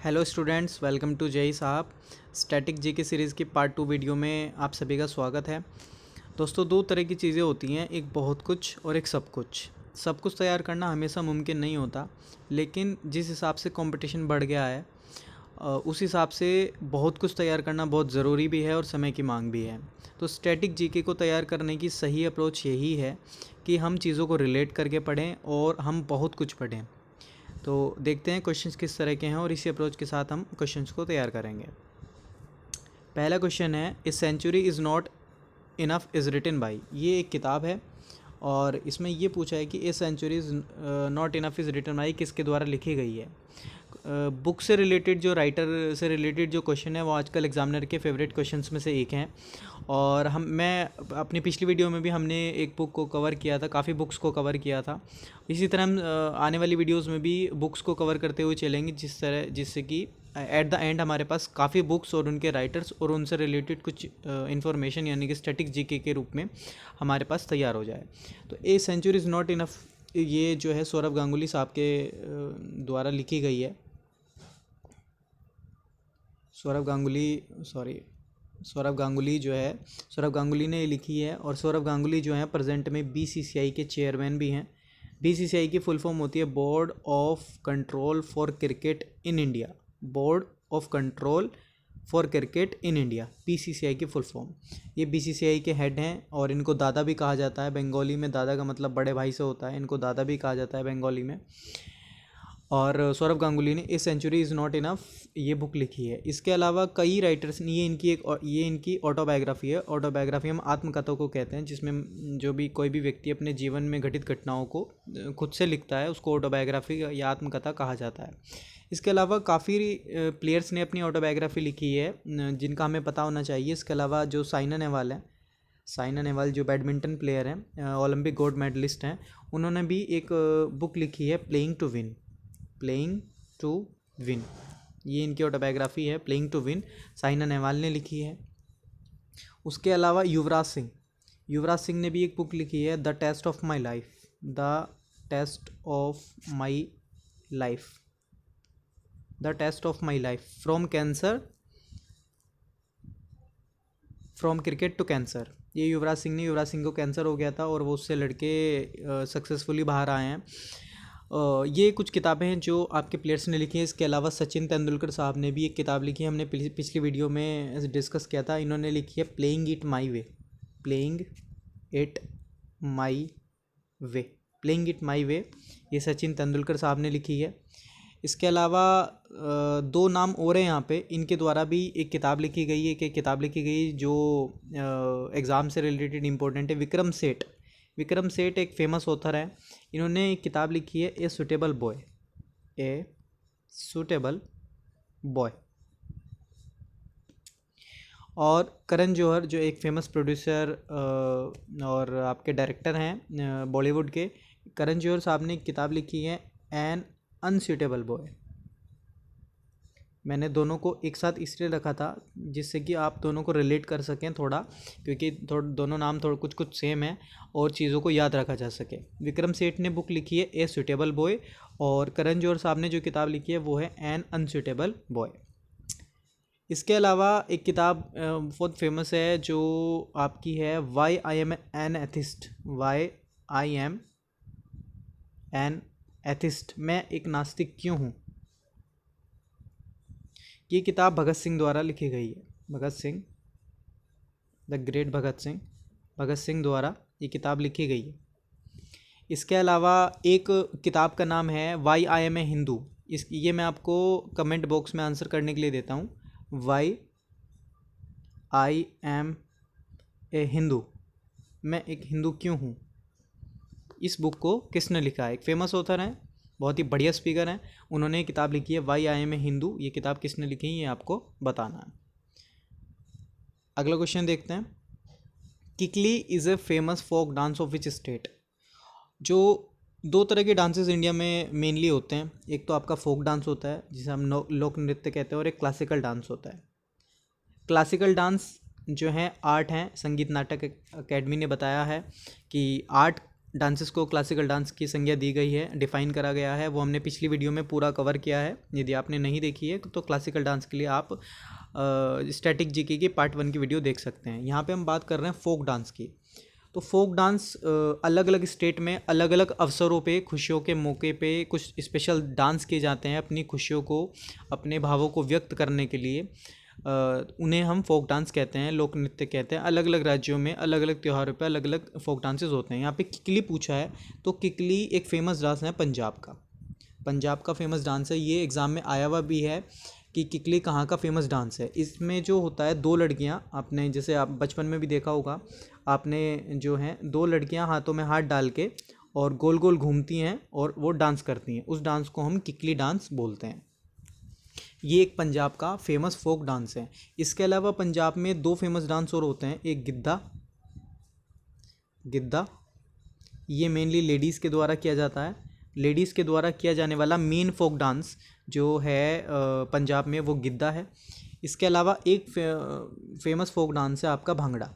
Hello students, welcome to जय साहब। Static G की सीरीज़ की पार्ट 2 वीडियो में आप सभी का स्वागत है। दोस्तों, दो तरह की चीज़ें होती हैं, एक बहुत कुछ और एक सब कुछ। सब कुछ तैयार करना हमेशा मुमकिन नहीं होता, लेकिन जिस हिसाब से कंपटीशन बढ़ गया है उस हिसाब से बहुत कुछ तैयार करना बहुत ज़रूरी भी है और समय की मांग भी है। तो स्टैटिक जीके को तैयार करने की सही अप्रोच यही है कि हम चीज़ों को रिलेट करके पढ़ें और हम बहुत कुछ पढ़ें। तो देखते हैं क्वेश्चंस किस तरह के हैं और इसी अप्रोच के साथ हम क्वेश्चंस को तैयार करेंगे। पहला क्वेश्चन है, a century is not enough is written by. ये एक किताब है और इसमें ये पूछा है कि a century is not enough is written by किसके द्वारा लिखी गई है। बुक से रिलेटेड, जो राइटर से रिलेटेड जो क्वेश्चन है वो आजकल एग्जामिनर के फेवरेट क्वेश्चंस में से एक हैं। और मैं अपनी पिछली वीडियो में भी हमने एक बुक को कवर किया था, काफ़ी बुक्स को कवर किया था। इसी तरह हम आने वाली वीडियोस में भी बुक्स को कवर करते हुए चलेंगे, जिससे कि एट द एंड हमारे पास काफ़ी बुक्स और उनके राइटर्स और उनसे रिलेटेड कुछ इन्फॉर्मेशन यानी कि स्टैटिक जीके के रूप में हमारे पास तैयार हो जाए। तो a century is not enough, ये जो है सौरभ गांगुली साहब के द्वारा लिखी गई है। सौरभ गांगुली ने लिखी है। और सौरभ गांगुली जो है प्रेजेंट में बीसीसीआई के चेयरमैन भी हैं। बीसीसीआई की फुल फॉर्म होती है board of control for cricket in India. Board of control for cricket in India, BCCI की फुल फॉर्म। ये बीसीसीआई के हेड हैं और इनको दादा भी कहा जाता है। बंगाली में दादा का मतलब बड़े भाई से होता है, इनको दादा भी कहा जाता है बंगाली में। और सौरभ गांगुली ने a century is not enough ये बुक लिखी है। इसके अलावा कई राइटर्स ने, ये इनकी ऑटोबायोग्राफी है। ऑटोबायोग्राफी हम आत्मकथा को कहते हैं, जिसमें जो भी कोई भी व्यक्ति अपने जीवन में घटित घटनाओं को खुद से लिखता है उसको ऑटोबायोग्राफी या आत्मकथा कहा जाता है। इसके अलावा काफ़ी प्लेयर्स ने अपनी ऑटोबायोग्राफी लिखी है जिनका हमें पता होना चाहिए। इसके अलावा जो साइना नेहवाल जो बैडमिंटन प्लेयर हैं, ओलंपिक गोल्ड मेडलिस्ट हैं, उन्होंने भी एक बुक लिखी है, प्लेइंग टू विन। ये इनकी ऑटोबायोग्राफी है, playing to win, Saina Nehwal ने लिखी है। उसके अलावा युवराज सिंह ने भी एक बुक लिखी है, the test of my life, from cricket to cancer. ये युवराज सिंह को कैंसर हो गया था और वो उससे लड़के सक्सेसफुली बाहर आए हैं। ये कुछ किताबें हैं जो आपके प्लेयर्स ने लिखी हैं। इसके अलावा सचिन तेंदुलकर साहब ने भी एक किताब लिखी है, हमने पिछली वीडियो में डिस्कस किया था। इन्होंने लिखी है प्लेइंग इट माई वे। ये सचिन तेंदुलकर साहब ने लिखी है। इसके अलावा दो नाम और हैं यहाँ पे, इनके द्वारा भी एक किताब लिखी गई है। एक किताब लिखी गई जो एग्ज़ाम से रिलेटेड इम्पोर्टेंट है। विक्रम सेठ एक फेमस ऑथर है। इन्होंने एक किताब लिखी है, ए सूटेबल बॉय। और करण जौहर जो एक फेमस प्रोड्यूसर और आपके डायरेक्टर हैं बॉलीवुड के, करण जौहर साहब ने एक किताब लिखी है, एन अनसूटेबल बॉय। मैंने दोनों को एक साथ इसलिए रखा था जिससे कि आप दोनों को रिलेट कर सकें थोड़ा, क्योंकि दोनों नाम थोड़ा कुछ सेम है और चीज़ों को याद रखा जा सके। विक्रम सेठ ने बुक लिखी है, ए सूटेबल बॉय, और करण जौहर साहब ने जो किताब लिखी है वो है एन अनसूटेबल बॉय। इसके अलावा एक किताब बहुत फेमस है जो आपकी है, why I am an atheist, मैं एक नास्तिक क्यों हूँ। ये किताब भगत सिंह द्वारा लिखी गई है। द ग्रेट भगत सिंह द्वारा ये किताब लिखी गई है। इसके अलावा एक किताब का नाम है why I am a Hindu. ये मैं आपको कमेंट बॉक्स में आंसर करने के लिए देता हूँ। Why I am a Hindu, मैं एक हिंदू क्यों हूँ। इस बुक को किसने लिखा है? एक फेमस ऑथर हैं, बहुत ही बढ़िया स्पीकर हैं, उन्होंने किताब लिखी है why I am a Hindu. ये किताब किसने लिखी है ये आपको बताना है। अगला क्वेश्चन देखते हैं, Kikli is a famous folk dance of which state. जो दो तरह के डांसेस इंडिया में मेनली होते हैं, एक तो आपका फोक डांस होता है जिसे हम लोक नृत्य कहते हैं, और एक क्लासिकल डांस होता है। क्लासिकल डांस जो है आर्ट हैं, संगीत नाटक अकेडमी ने बताया है कि आर्ट डांसेस को क्लासिकल डांस की संज्ञा दी गई है, डिफ़ाइन करा गया है, वो हमने पिछली वीडियो में पूरा कवर किया है। यदि आपने नहीं देखी है तो क्लासिकल डांस के लिए आप स्टैटिक जीके की पार्ट 1 की वीडियो देख सकते हैं। यहाँ पे हम बात कर रहे हैं फोक डांस की। तो फोक डांस अलग अलग स्टेट में अलग अलग अवसरों पे, खुशियों के मौके पे कुछ स्पेशल डांस किए जाते हैं अपनी खुशियों को, अपने भावों को व्यक्त करने के लिए। उन्हें हम फोक डांस कहते हैं, लोक नृत्य कहते हैं। अलग अलग राज्यों में अलग अलग त्योहारों पे अलग अलग फोक डांसेस होते हैं। यहाँ पे किकली पूछा है, तो किकली एक फेमस डांस है पंजाब का। पंजाब का फेमस डांस है, ये एग्ज़ाम में आया हुआ भी है कि किकली कहाँ का फेमस डांस है। इसमें जो होता है, दो लड़कियाँ, आपने जैसे आप बचपन में भी देखा होगा, आपने जो है दो लड़कियाँ हाथों में हाथ डाल के और गोल गोल घूमती हैं और वो डांस करती हैं, उस डांस को हम किकली डांस बोलते हैं। ये एक पंजाब का फेमस फोक डांस है। इसके अलावा पंजाब में दो फेमस डांस और होते हैं, एक गिद्धा। गिद्धा ये मेनली लेडीज़ के द्वारा किया जाता है। लेडीज़ के द्वारा किया जाने वाला मेन फोक डांस जो है पंजाब में, वो गिद्धा है। इसके अलावा एक फेमस फोक डांस है आपका भांगड़ा।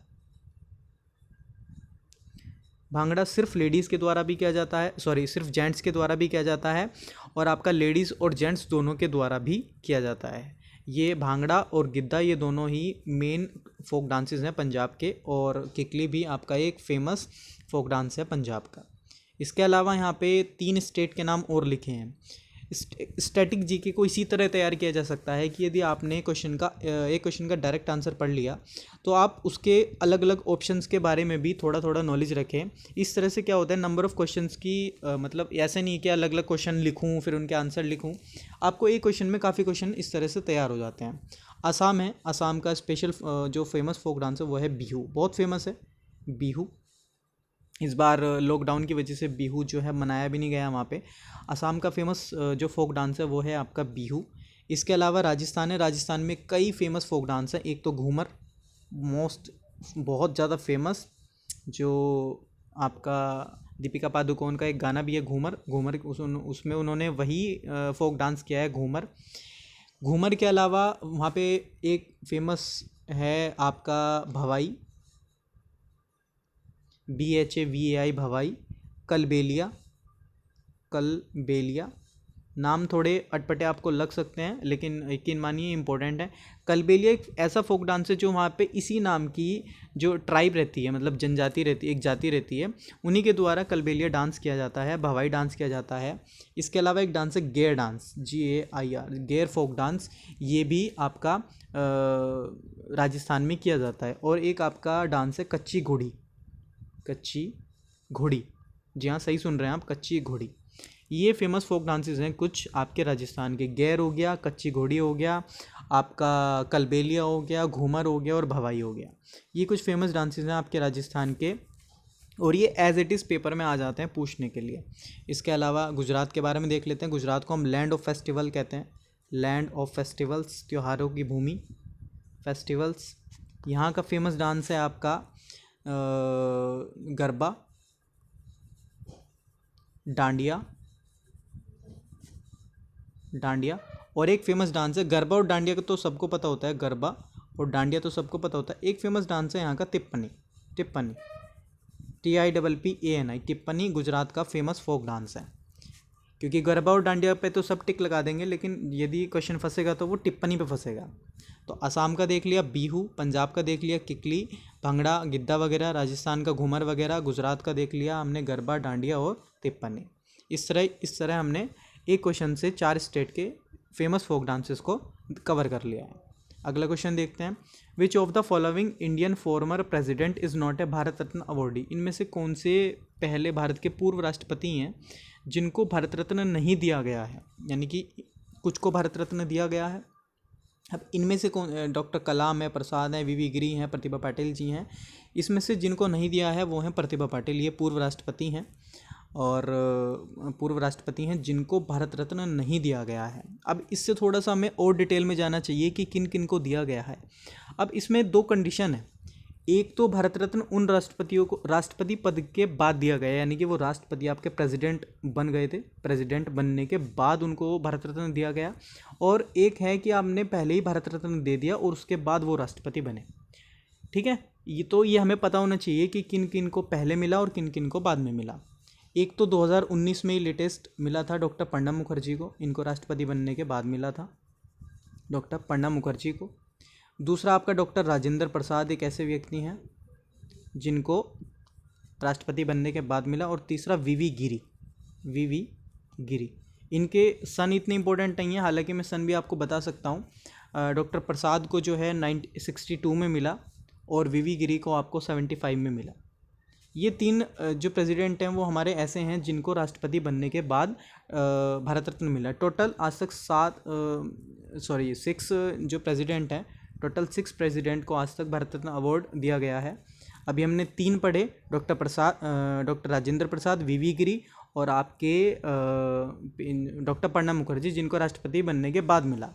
भांगड़ा सिर्फ लेडीज़ के द्वारा भी किया जाता है, सॉरी सिर्फ जेंट्स के द्वारा भी किया जाता है, और आपका लेडीज़ और जेंट्स दोनों के द्वारा भी किया जाता है। ये भांगड़ा और गिद्धा ये दोनों ही मेन फोक डांसेस हैं पंजाब के, और किकली भी आपका एक फेमस फोक डांस है पंजाब का। इसके अलावा यहाँ पे 3 स्टेट के नाम और लिखे हैं। स्टैटिक जीके को इसी तरह तैयार किया जा सकता है कि यदि आपने एक क्वेश्चन का डायरेक्ट आंसर पढ़ लिया, तो आप उसके अलग अलग ऑप्शंस के बारे में भी थोड़ा थोड़ा नॉलेज रखें। इस तरह से क्या होता है, नंबर ऑफ़ क्वेश्चंस की मतलब ऐसा नहीं कि अलग अलग क्वेश्चन लिखूं फिर उनके आंसर लिखूं। आपको एक क्वेश्चन में काफ़ी क्वेश्चन इस तरह से तैयार हो जाते हैं। असम है, असम का स्पेशल जो फेमस फोक डांस है वो है बिहू, बहुत फेमस है बिहू। इस बार लॉकडाउन की वजह से बिहू जो है मनाया भी नहीं गया वहाँ पे। असम का फेमस जो फोक डांस है वो है आपका बिहू। इसके अलावा राजस्थान है, राजस्थान में कई फेमस फोक डांस हैं। एक तो घूमर, बहुत ज़्यादा फेमस, जो आपका दीपिका पादुकोण का एक गाना भी है घूमर। घूमर उसमें उन्होंने वही फोक डांस किया है, घूमर। घूमर के अलावा वहाँ पे एक फेमस है आपका भवाई, BHAVAI भवाई। कलबेलिया, कलबेलिया नाम थोड़े अटपटे आपको लग सकते हैं, लेकिन यकीन मानिए इंपॉर्टेंट है। कलबेलिया एक ऐसा फोक डांस है जो वहाँ पे इसी नाम की जो ट्राइब रहती है, मतलब जनजाति रहती है, एक जाति रहती है, उन्हीं के द्वारा कलबेलिया डांस किया जाता है, भवाई डांस किया जाता है। इसके अलावा एक डांस है गेर डांस, GAIR, गेर फोक डांस, ये भी आपका राजस्थान में किया जाता है। और एक आपका डांस है कच्ची घोड़ी, कच्ची घोड़ी, जी हाँ सही सुन रहे हैं आप, कच्ची घोड़ी। ये फेमस फोक डांसेस हैं कुछ आपके राजस्थान के। गैर हो गया, कच्ची घोड़ी हो गया, आपका कलबेलिया हो गया, घूमर हो गया और भवाई हो गया। ये कुछ फेमस डांसेस हैं आपके राजस्थान के, और ये एज इट इज़ पेपर में आ जाते हैं पूछने के लिए। इसके अलावा गुजरात के बारे में देख लेते हैं। गुजरात को हम लैंड ऑफ फेस्टिवल कहते हैं, लैंड ऑफ फेस्टिवल्स, त्योहारों की भूमि, फेस्टिवल्स। यहाँ का फेमस डांस है आपका गरबा, डांडिया, डांडिया। और एक फेमस डांस है, गरबा और डांडिया का तो सबको पता होता है, गरबा और डांडिया तो सबको पता होता है। एक फेमस डांस है यहाँ का तिप्पनी, टिप्पनी, TIPPANI, टिप्पनी गुजरात का फेमस फोक डांस है। क्योंकि गरबा और डांडिया पे तो सब टिक लगा देंगे, लेकिन यदि क्वेश्चन फंसेगा तो वो टिप्पनी पे फंसेगा। तो असम का देख लिया बिहू, पंजाब का देख लिया किकली, भंगड़ा, गिद्धा वगैरह, राजस्थान का घूमर वगैरह, गुजरात का देख लिया हमने गरबा, डांडिया और तिप्पनी। इस तरह हमने एक क्वेश्चन से 4 स्टेट के फेमस फोक डांसेस को कवर कर लिया है। अगला क्वेश्चन देखते हैं। Which of the following Indian former president is not a Bharat Ratna awardee. इनमें से कौन से पहले भारत के पूर्व राष्ट्रपति हैं जिनको भारत रत्न नहीं दिया गया है, यानी कि कुछ को भारत रत्न दिया गया है। अब इनमें से कौन, डॉक्टर कलाम है, प्रसाद है, VV गिरी हैं, प्रतिभा पाटिल जी हैं। इसमें से जिनको नहीं दिया है वो हैं प्रतिभा पाटिल, ये पूर्व राष्ट्रपति हैं, और पूर्व राष्ट्रपति हैं जिनको भारत रत्न नहीं दिया गया है। अब इससे थोड़ा सा हमें और डिटेल में जाना चाहिए कि किन किन को दिया गया है। अब इसमें 2 कंडीशन है। एक तो भारत रत्न उन राष्ट्रपतियों को राष्ट्रपति पद के बाद दिया गया, यानी कि वो राष्ट्रपति आपके प्रेसिडेंट बन गए थे, प्रेसिडेंट बनने के बाद उनको भारत रत्न दिया गया। और एक है कि आपने पहले ही भारत रत्न दे दिया और उसके बाद वो राष्ट्रपति बने, ठीक है। ये हमें पता होना चाहिए कि किन किन को पहले मिला और किन किन को बाद में मिला। एक तो 2019 में ही लेटेस्ट मिला था डॉक्टर प्रणब मुखर्जी को, इनको राष्ट्रपति बनने के बाद मिला था डॉक्टर प्रणब मुखर्जी को। दूसरा आपका डॉक्टर राजेंद्र प्रसाद, एक ऐसे व्यक्ति हैं जिनको राष्ट्रपति बनने के बाद मिला। और तीसरा वीवी गिरी। इनके सन इतने इंपॉर्टेंट नहीं है, हालांकि मैं सन भी आपको बता सकता हूँ। डॉक्टर प्रसाद को जो है 1962 में मिला और वीवी गिरी को आपको 75 में मिला। ये तीन जो प्रेसिडेंट हैं वो हमारे ऐसे हैं जिनको राष्ट्रपति बनने के बाद भारत रत्न मिला। टोटल आज तक 6 जो प्रेसिडेंट हैं, टोटल 6 प्रेसिडेंट को आज तक भारत रत्न अवार्ड दिया गया है। अभी हमने 3 पढ़े, डॉक्टर राजेंद्र प्रसाद, वीवी गिरी और आपके डॉक्टर प्रणब मुखर्जी, जिनको राष्ट्रपति बनने के बाद मिला।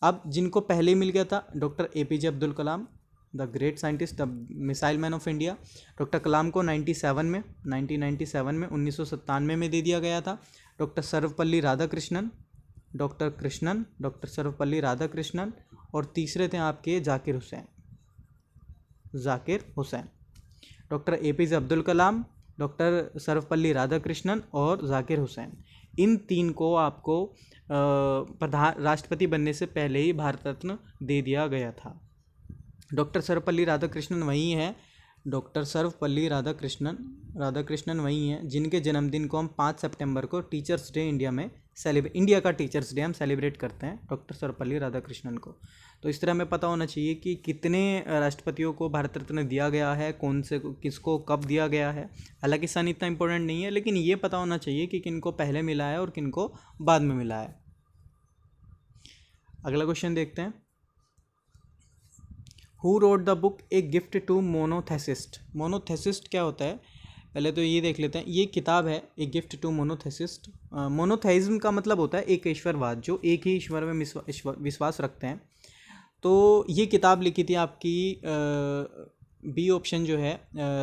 अब जिनको पहले मिल गया था, doctor APJ Abdul Kalam, the great scientist, the missile man of India. Doctor Kalam को 1997 में 1997 में दे दिया गया था। Doctor Sarvepalli Radhakrishnan, doctor Sarvepalli Radhakrishnan. और तीसरे थे आपके Zakir Hussain. Doctor APJ Abdul Kalam, doctor Sarvepalli Radhakrishnan और जाकिर हुसैन, इन 3 को आपको राष्ट्रपति बनने से पहले ही भारत रत्न दे दिया गया था। डॉक्टर सर्वपल्ली राधाकृष्णन वही हैं, वही हैं जिनके जन्मदिन को हम 5 सितंबर को टीचर्स डे इंडिया का टीचर्स डे हम सेलिब्रेट करते हैं डॉक्टर सर्वपल्ली राधाकृष्णन को। तो इस तरह हमें पता होना चाहिए कि कितने राष्ट्रपतियों को भारत रत्न दिया गया है, कौन से किसको कब दिया गया है। हालांकि सन इतना इम्पोर्टेंट नहीं है, लेकिन ये पता होना चाहिए कि किनको पहले मिला है और किनको बाद में मिला है। अगला क्वेश्चन देखते हैं। Who wrote the book a gift to monotheist. Monotheist क्या होता है, पहले तो ये देख लेते हैं। ये किताब है ए गिफ्ट टू मोनोथेसिस्ट। मोनोथेइज्म का मतलब होता है एक ईश्वरवाद, जो एक ही ईश्वर में विश्वास रखते हैं। तो ये किताब लिखी थी आपकी बी ऑप्शन जो है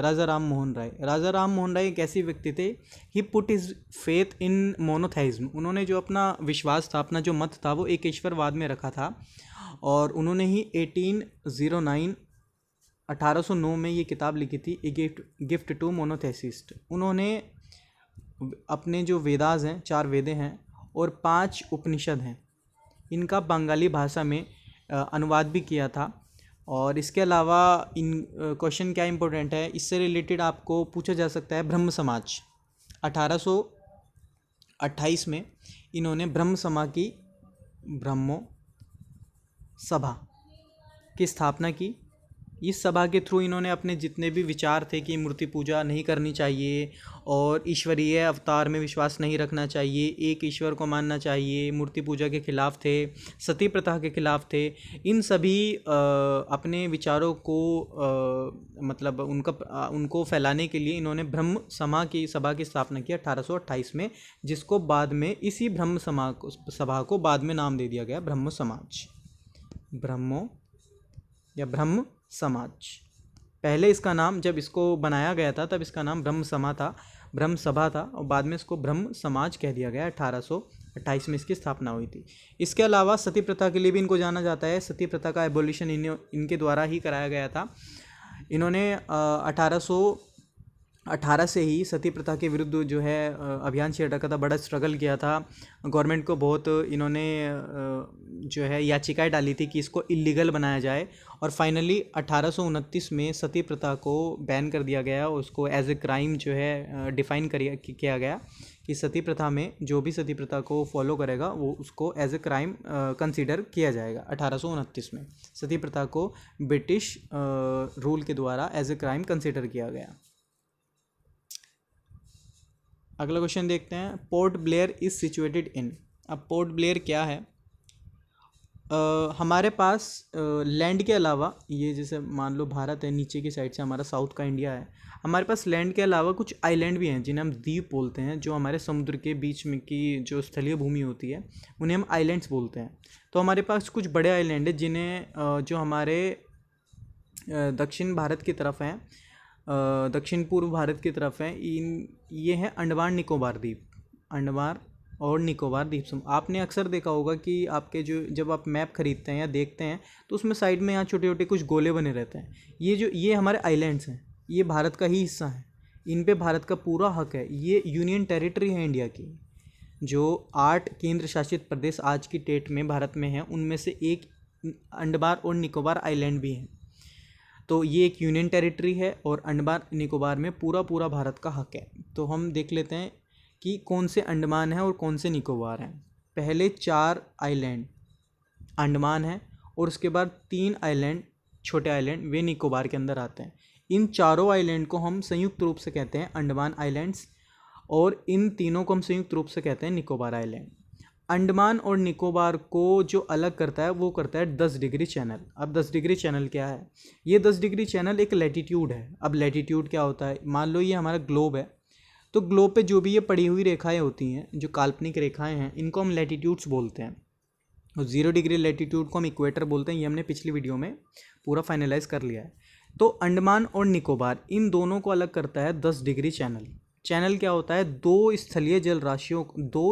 राजा राम मोहन राय। राजा राम मोहन राय एक ऐसे व्यक्ति थे, he put his faith in monotheism. उन्होंने जो अपना विश्वास था, अपना जो मत था, वो एक ईश्वरवाद में रखा था। और उन्होंने ही 1809 में ये किताब लिखी थी ए गिफ्ट टू मोनोथेसिस्ट। उन्होंने अपने जो वेदास हैं, 4 वेदें हैं और 5 उपनिषद हैं, इनका बंगाली भाषा में अनुवाद भी किया था। और इसके अलावा इन क्वेश्चन क्या इंपॉर्टेंट है, इससे रिलेटेड आपको पूछा जा सकता है ब्रह्म समाज। 1828 में इन्होंने ब्रह्म सभा की स्थापना की। इस सभा के थ्रू इन्होंने अपने जितने भी विचार थे कि मूर्ति पूजा नहीं करनी चाहिए और ईश्वरीय अवतार में विश्वास नहीं रखना चाहिए, एक ईश्वर को मानना चाहिए, मूर्ति पूजा के खिलाफ थे, सती प्रथा के खिलाफ थे, इन सभी अपने विचारों को मतलब उनको फैलाने के लिए इन्होंने ब्रह्म सभा की स्थापना की 1828 में, जिसको बाद में इसी ब्रह्म सभा को बाद में नाम दे दिया गया ब्रह्म समाज। पहले इसका नाम, जब इसको बनाया गया था तब इसका नाम ब्रह्म सभा था और बाद में इसको ब्रह्म समाज कह दिया गया। 1828 में इसकी स्थापना हुई थी। इसके अलावा सती प्रथा के लिए भी इनको जाना जाता है। सती प्रथा का एबोलिशन इनके द्वारा ही कराया गया था। इन्होंने 1818 से ही सती प्रथा के विरुद्ध जो है अभियान छेड़ रखा था, बड़ा स्ट्रगल किया था। गवर्नमेंट को बहुत इन्होंने जो है याचिकाएं डाली थी कि इसको इलीगल बनाया जाए और फाइनली 1829 में सती प्रथा को बैन कर दिया गया। उसको एज ए क्राइम जो है डिफ़ाइन किया गया कि सती प्रथा में जो भी सती प्रथा को फॉलो करेगा वो उसको एज ए क्राइम कंसीडर किया जाएगा। 1829 में सती प्रथा को ब्रिटिश रूल के द्वारा एज ए क्राइम कंसीडर किया गया। अगला क्वेश्चन देखते हैं। Port Blair is situated in. अब पोर्ट ब्लेयर क्या है, हमारे पास लैंड के अलावा, ये जैसे मान लो भारत है, नीचे की साइड से हमारा साउथ का इंडिया है, हमारे पास लैंड के अलावा कुछ आइलैंड भी हैं जिन्हें हम द्वीप बोलते हैं, जो हमारे समुद्र के बीच में की जो स्थलीय भूमि होती है उन्हें हम आइलैंड्स बोलते हैं। तो हमारे पास कुछ बड़े आइलैंड हैं जिन्हें जो हमारे दक्षिण भारत की तरफ हैं, दक्षिण पूर्व भारत की तरफ हैं, ये हैं अंडमान निकोबार और निकोबार द्वीप समूह। आपने अक्सर देखा होगा कि आपके जो जब आप मैप खरीदते हैं या देखते हैं तो उसमें साइड में यहाँ छोटे छोटे कुछ गोले बने रहते हैं। ये हमारे आइलैंड्स हैं, ये भारत का ही हिस्सा है, इन पे भारत का पूरा हक है। ये यूनियन टेरिटरी है इंडिया की। जो 8 केंद्र शासित प्रदेश आज की डेट में भारत में हैं, उनमें से एक अंडमान और निकोबार आइलैंड भी हैं। तो ये एक यूनियन टेरिटरी है और अंडमान निकोबार में पूरा पूरा भारत का हक है। तो हम देख लेते हैं कि कौन से अंडमान हैं और कौन से निकोबार हैं। पहले 4 आइलैंड अंडमान हैं और उसके बाद 3 आइलैंड छोटे आइलैंड वे निकोबार के अंदर आते हैं। इन चारों आइलैंड को हम संयुक्त रूप से कहते हैं अंडमान आइलैंड्स और इन तीनों को हम संयुक्त रूप से कहते हैं निकोबार आइलैंड। अंडमान और निकोबार को जो अलग करता है वो करता है 10 डिग्री चैनल। अब 10 डिग्री चैनल क्या है? ये 10 डिग्री चैनल एक लैटिट्यूड है। अब लैटिट्यूड क्या होता है? मान लो ये हमारा ग्लोब है, तो ग्लोब पे जो भी ये पड़ी हुई रेखाएं होती हैं, जो काल्पनिक रेखाएं हैं, इनको हम लैटिट्यूड्स बोलते हैं। और 0 डिग्री लैटिट्यूड को हम इक्वेटर बोलते हैं। ये हमने पिछली वीडियो में पूरा फाइनलाइज कर लिया है। तो अंडमान और निकोबार इन दोनों को अलग करता है 10 डिग्री चैनल। चैनल क्या होता है? दो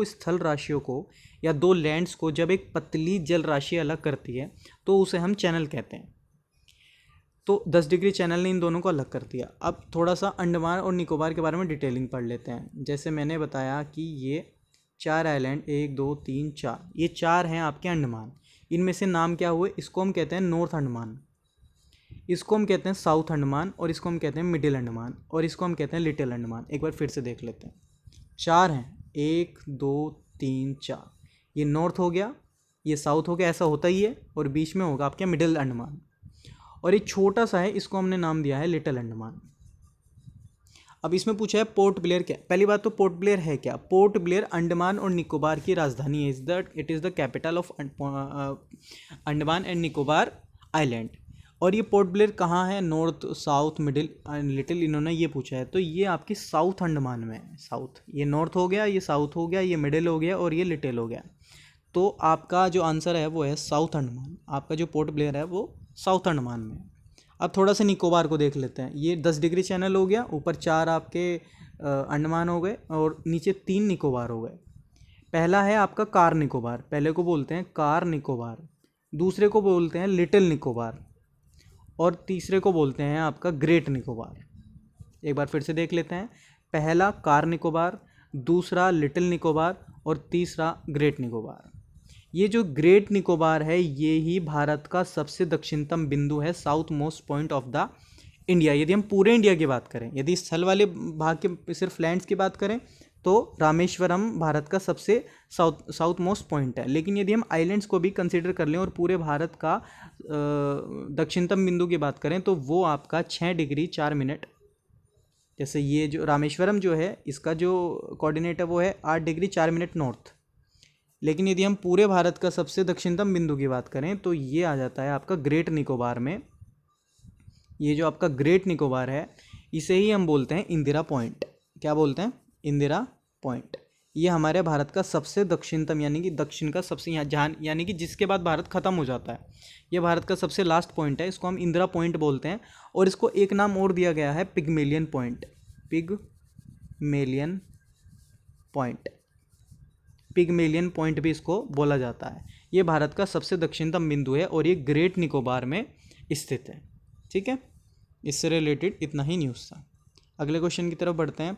स्थल राशियों को या दो लैंड्स को जब एक पतली जल राशि अलग करती है तो उसे हम चैनल कहते हैं। तो 10 डिग्री चैनल ने इन दोनों को अलग कर दिया। अब थोड़ा सा अंडमान और निकोबार के बारे में डिटेलिंग पढ़ लेते हैं। जैसे मैंने बताया कि ये 4 आइलैंड 1 2 3 4, ये 4 हैं आपके अंडमान। इनमें से नाम क्या हुए? इसको हम कहते हैं नॉर्थ अंडमान, इसको हम कहते हैं साउथ अंडमान, और इसको हम कहते हैं मिडिल अंडमान, और इसको हम कहते हैं लिटिल अंडमान। एक बार फिर से देख लेते हैं। 4 हैं, 1 2 3 4। ये नॉर्थ हो गया, ये साउथ हो गया, ऐसा होता ही है। और बीच में होगा आपके मिडिल अंडमान, और एक छोटा सा है, इसको हमने नाम दिया है लिटिल अंडमान। अब इसमें पूछा है पोर्ट ब्लेयर क्या? पहली बात तो पोर्ट ब्लेयर है क्या? पोर्ट ब्लेयर अंडमान और निकोबार की राजधानी है। It is the capital of Andaman and Nicobar island. और ये पोर्ट ब्लेयर कहाँ है? North, south, middle and little, इन्होंने ये पूछा है। तो ये आपकी साउथ अंडमान में है। साउथ, ये नॉर्थ हो गया, ये साउथ हो गया, ये मिडिल हो गया और ये लिटिल हो गया। तो आपका जो आंसर है वो है साउथ अंडमान। आपका जो पोर्ट ब्लेयर है वो साउथ अंडमान में है। अब थोड़ा सा निकोबार को देख लेते हैं। ये 10 डिग्री चैनल हो गया, ऊपर 4 आपके अंडमान हो गए और नीचे 3 निकोबार हो गए। पहला है आपका कार निकोबार, पहले को बोलते हैं कार निकोबार, दूसरे को बोलते हैं लिटिल निकोबार, और तीसरे को बोलते हैं आपका ग्रेट निकोबार। एक बार फिर से देख लेते हैं। पहला कार निकोबार, दूसरा लिटिल निकोबार और तीसरा ग्रेट निकोबार। ये जो ग्रेट निकोबार है ये ही भारत का सबसे दक्षिणतम बिंदु है, south most point of the India. यदि हम पूरे इंडिया की बात करें, यदि स्थल वाले भाग के सिर्फ लैंड्स की बात करें तो रामेश्वरम भारत का सबसे साउथ मोस्ट पॉइंट है। लेकिन यदि हम आइलैंड्स को भी कंसीडर कर लें और पूरे भारत का दक्षिणतम बिंदु की बात करें तो वो आपका 6 डिग्री 4 मिनट। जैसे ये जो रामेश्वरम जो है इसका जो कोऑर्डिनेट है वो है 8 डिग्री 4 मिनट नॉर्थ। लेकिन यदि हम पूरे भारत का सबसे दक्षिणतम बिंदु की बात करें तो ये आ जाता है आपका ग्रेट निकोबार में। ये जो आपका ग्रेट निकोबार है इसे ही हम बोलते हैं इंदिरा पॉइंट। क्या बोलते हैं? इंदिरा पॉइंट। ये हमारे भारत का सबसे दक्षिणतम यानी कि दक्षिण का सबसे यहाँ जहाँ यानी कि जिसके बाद भारत ख़त्म हो जाता है, ये भारत का सबसे लास्ट पॉइंट है। इसको हम इंदिरा पॉइंट बोलते हैं। और इसको एक नाम और दिया गया है, Pygmalion point. Pygmalion point, Pygmalion point भी इसको बोला जाता है। ये भारत का सबसे दक्षिणतम बिंदु है और ये ग्रेट निकोबार में स्थित है। ठीक है, इससे रिलेटेड इतना ही न्यूज़ था। अगले क्वेश्चन की तरफ बढ़ते हैं।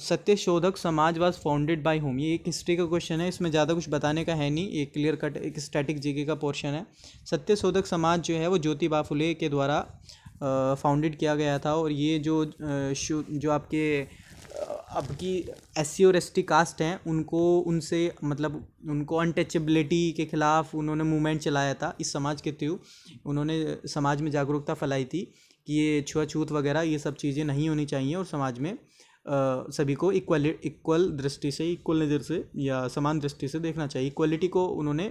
Satyashodhak Samaj was founded by home. ये एक हिस्ट्री का क्वेश्चन है, इसमें ज़्यादा कुछ बताने का है नहीं, एक क्लियर कट एक स्टैटिक जीके का पोर्शन है। सत्यशोधक समाज जो है वो ज्योतिबा फुले के द्वारा फाउंडेड किया गया था। और ये जो आपके अब की SC और ST कास्ट हैं उनको उनसे मतलब उनको अनटचेबिलिटी के ख़िलाफ़ उन्होंने मूवमेंट चलाया था। इस समाज के थ्रू उन्होंने समाज में जागरूकता फैलाई थी कि ये छुआछूत वगैरह ये सब चीज़ें नहीं होनी चाहिए और समाज में सभी को इक्वल दृष्टि से, इक्वल नज़र से या समान दृष्टि से देखना चाहिए। इक्वलिटी को उन्होंने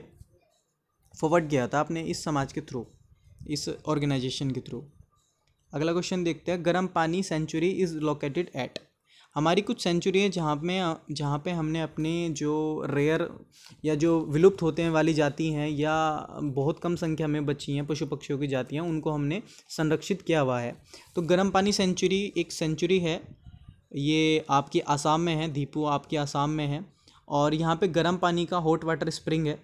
फॉरवर्ड किया था अपने इस समाज के थ्रू, इस ऑर्गेनाइजेशन के थ्रू। अगला क्वेश्चन देखते हैं। गर्म पानी सेंचुरी इज़ लोकेटेड एट। हमारी कुछ सेंचुरी है जहाँ पे हमने अपने जो रेयर या जो विलुप्त होते हैं वाली जाति हैं या बहुत कम संख्या में बची हैं पशु पक्षियों की जातियाँ, उनको हमने संरक्षित किया हुआ है। तो गर्म पानी सेंचुरी एक सेंचुरी है, ये आपकी आसाम में है, दीपू आपकी आसाम में है। और यहाँ पे गर्म पानी का हॉट वाटर स्प्रिंग है,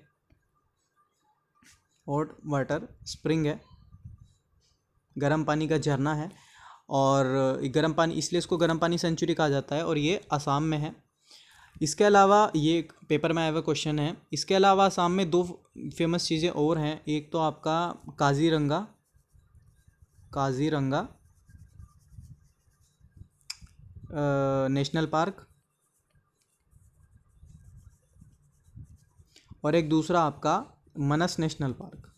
हॉट वाटर स्प्रिंग है, गर्म पानी का झरना है। और गर्म पानी, इसलिए इसको गर्म पानी सेंचुरी कहा जाता है, और ये असम में है। इसके अलावा ये पेपर में आया हुआ क्वेश्चन है। इसके अलावा असम में दो फेमस चीज़ें और हैं। एक तो आपका काजीरंगा, काजीरंगा नेशनल पार्क, और एक दूसरा आपका मनस नेशनल पार्क।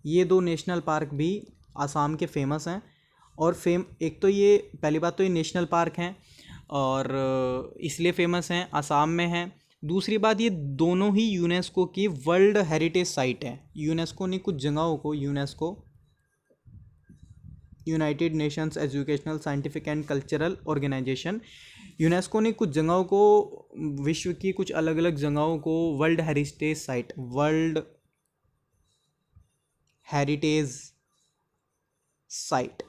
ये दो नेशनल पार्क भी आसाम के फेमस हैं। और एक तो ये, पहली बात तो ये नेशनल पार्क हैं और इसलिए फेमस हैं, आसाम में हैं। दूसरी बात, ये दोनों ही यूनेस्को की वर्ल्ड हेरिटेज साइट है। यूनेस्को ने कुछ जगहों को, UNESCO United Nations Educational Scientific and Cultural Organization, UNESCO ने कुछ जगहों को, विश्व की कुछ अलग अलग जगहों को world heritage site, world heritage site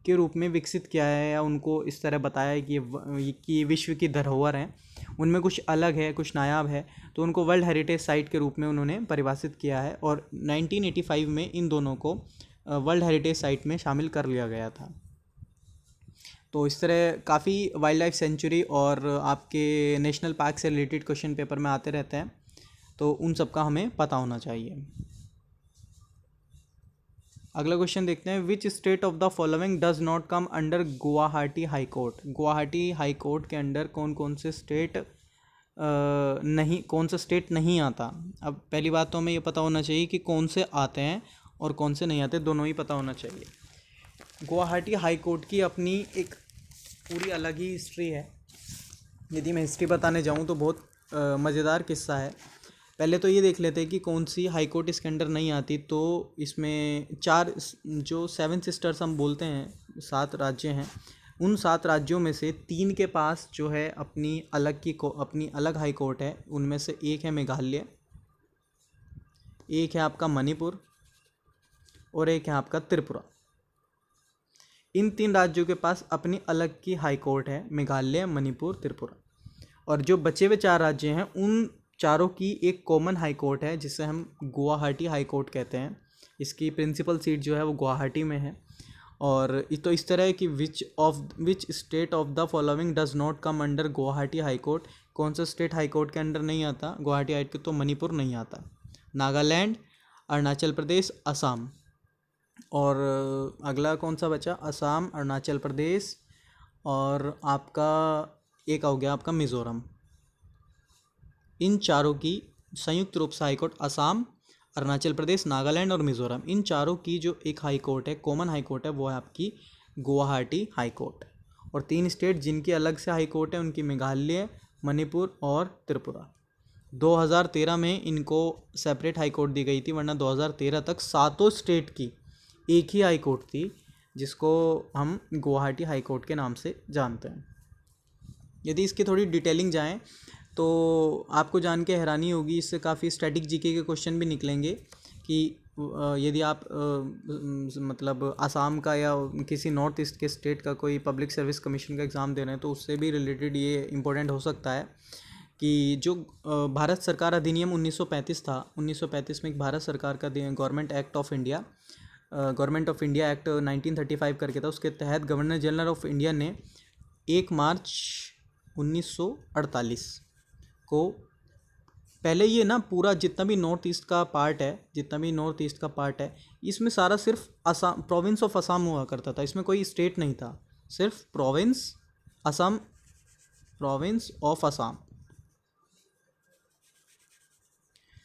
के रूप में विकसित किया है, या उनको इस तरह बताया है कि ये विश्व की धरोहर हैं, उनमें कुछ अलग है, कुछ नायाब है, तो उनको वर्ल्ड हेरिटेज साइट के रूप में उन्होंने परिभाषित किया है। और 1985 में इन दोनों को वर्ल्ड हेरिटेज साइट में शामिल कर लिया गया था। तो इस तरह काफ़ी वाइल्ड लाइफ सेंचुरी और आपके नेशनल पार्क से रिलेटेड क्वेश्चन पेपर में आते रहते हैं, तो उन सब का हमें पता होना चाहिए। अगला क्वेश्चन देखते हैं। Which state of the following does not come under Guwahati high court? Guwahati high court के अंडर कौन कौन से स्टेट नहीं, कौन सा स्टेट नहीं आता? अब पहली बात तो हमें ये पता होना चाहिए कि कौन से आते हैं और कौन से नहीं आते, दोनों ही पता होना चाहिए। गुवाहाटी हाई कोर्ट की अपनी एक पूरी अलग ही हिस्ट्री है। यदि मैं हिस्ट्री बताने जाऊँ तो बहुत मज़ेदार किस्सा है। पहले तो ये देख लेते हैं कि कौन सी हाई कोर्ट इसके अंडर नहीं आती। तो इसमें चार, जो 7 सिस्टर्स हम बोलते हैं, 7 राज्य हैं, उन 7 राज्यों में से 3 के पास जो है अपनी अलग हाई कोर्ट है। उनमें से एक है मेघालय, एक है आपका मणिपुर, और एक है आपका त्रिपुरा। इन 3 राज्यों के पास अपनी अलग की हाई कोर्ट है, मेघालय, मणिपुर, त्रिपुरा। और जो बचे हुए 4 राज्य हैं, उन चारों की एक कॉमन हाई कोर्ट है, जिसे हम गुवाहाटी हाई कोर्ट कहते हैं। इसकी प्रिंसिपल सीट जो है वो गुवाहाटी में है। और तो इस तरह है कि which state of the following does not come under Guwahati high court? कौन सा स्टेट हाई कोर्ट के अंडर नहीं आता गुवाहाटी हाई कोर्ट? तो मणिपुर नहीं आता, नागालैंड, अरुणाचल प्रदेश, असम। और अगला कौन सा बचा? असम, अरुणाचल प्रदेश, और आपका एक हो गया आपका मिज़ोरम। इन चारों की संयुक्त रूप से हाई कोर्ट, असम, अरुणाचल प्रदेश, नागालैंड और मिज़ोरम, इन चारों की जो एक हाई कोर्ट है, कॉमन हाई कोर्ट है, वो है आपकी गुवाहाटी हाई कोर्ट। और 3 स्टेट जिनकी अलग से हाई कोर्ट है, उनकी मेघालय, मणिपुर और त्रिपुरा। 2013 में इनको सेपरेट हाई कोर्ट दी गई थी, वरना 2013 तक 7 स्टेट की एक ही हाई कोर्ट थी, जिसको हम गुवाहाटी हाई कोर्ट के नाम से जानते हैं। यदि इसकी थोड़ी डिटेलिंग जाएँ तो आपको जान के हैरानी होगी, इससे काफ़ी स्टैटिक जीके के क्वेश्चन भी निकलेंगे कि यदि आप मतलब आसाम का या किसी नॉर्थ ईस्ट के स्टेट का कोई पब्लिक सर्विस कमीशन का एग्ज़ाम दे रहे हैं, तो उससे भी रिलेटेड ये इम्पोर्टेंट हो सकता है कि जो भारत सरकार अधिनियम 1935 था, 1935 में एक भारत सरकार का government act of India, government of India act 1935 करके था। उसके तहत गवर्नर जनरल ऑफ इंडिया ने 1 मार्च 1948 को, पहले ये ना पूरा जितना भी नॉर्थ ईस्ट का पार्ट है, इसमें सारा सिर्फ असम, प्रोविंस ऑफ असम हुआ करता था। इसमें कोई स्टेट नहीं था, सिर्फ प्रोविंस ऑफ असम,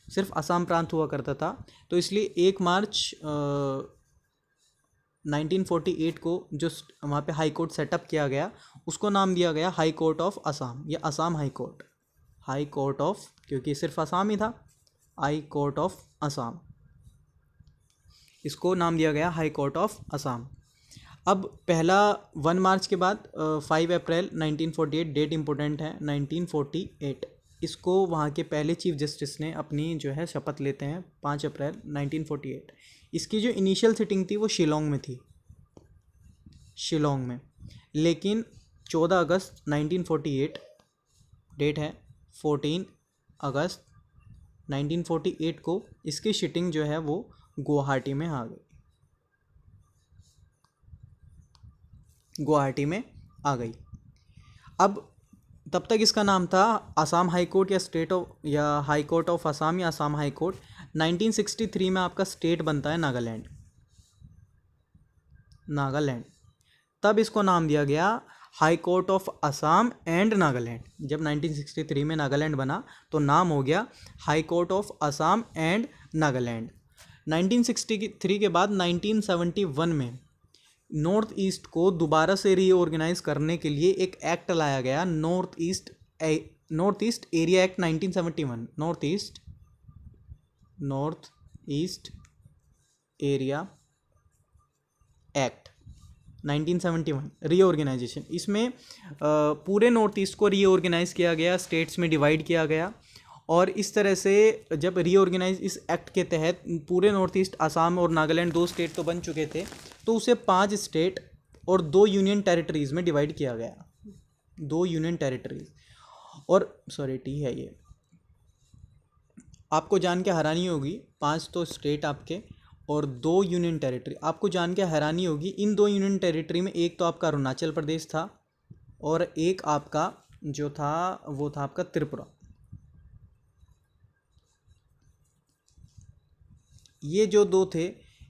सिर्फ असम प्रांत हुआ करता था। तो इसलिए 1 मार्च 1948 को जो वहाँ पे हाई कोर्ट सेटअप किया गया, उसको नाम दिया गया हाई कोर्ट ऑफ असम, या असम हाई कोर्ट ऑफ, क्योंकि सिर्फ असम ही था, हाई कोर्ट ऑफ असम, इसको नाम दिया गया हाई कोर्ट ऑफ असम। अब पहला 1 मार्च के बाद 5 अप्रैल 1948, डेट इम्पोर्टेंट है, 1948, इसको वहाँ के पहले चीफ जस्टिस ने अपनी जो है शपथ लेते हैं, 5 अप्रैल 1948। इसकी जो इनिशियल सिटिंग थी वो शिलोंग में थी, लेकिन 14 अगस्त 1948 डेट है 14 अगस्त 1948 को इसकी शिटिंग जो है वो गुवाहाटी में आ गई, गुवाहाटी में आ गई। अब तब तक इसका नाम था असम हाई कोर्ट या स्टेट ऑफ या हाई कोर्ट ऑफ असम या असम हाई कोर्ट। 1963 में आपका स्टेट बनता है नागालैंड, नागालैंड। तब इसको नाम दिया गया high court of Assam and Nagaland. जब 1963 में नागालैंड बना तो नाम हो गया high court of Assam and Nagaland. 1963 के बाद 1971 में नॉर्थ ईस्ट को दोबारा से रीऑर्गेनाइज करने के लिए एक एक्ट लाया गया, North East Area Act 1971। North East Area Act 1971 reorganisation. इसमें पूरे नॉर्थ ईस्ट को रीऑर्गेनाइज किया गया, स्टेट्स में डिवाइड किया गया। और इस तरह से जब रीऑर्गेनाइज इस एक्ट के तहत पूरे नॉर्थ ईस्ट, असम और नागालैंड 2 स्टेट तो बन चुके थे, तो उसे 5 स्टेट और 2 यूनियन टेरिटरीज में डिवाइड किया गया। 2 यूनियन टेरिटरीज और सॉरी टी है ये, आपको जान के हैरानी होगी 5 तो स्टेट आपके और 2 यूनियन टेरिटरी। आपको जान के हैरानी होगी इन 2 यूनियन टेरिटरी में एक तो आपका अरुणाचल प्रदेश था और एक आपका जो था वो था आपका त्रिपुरा। ये जो 2 थे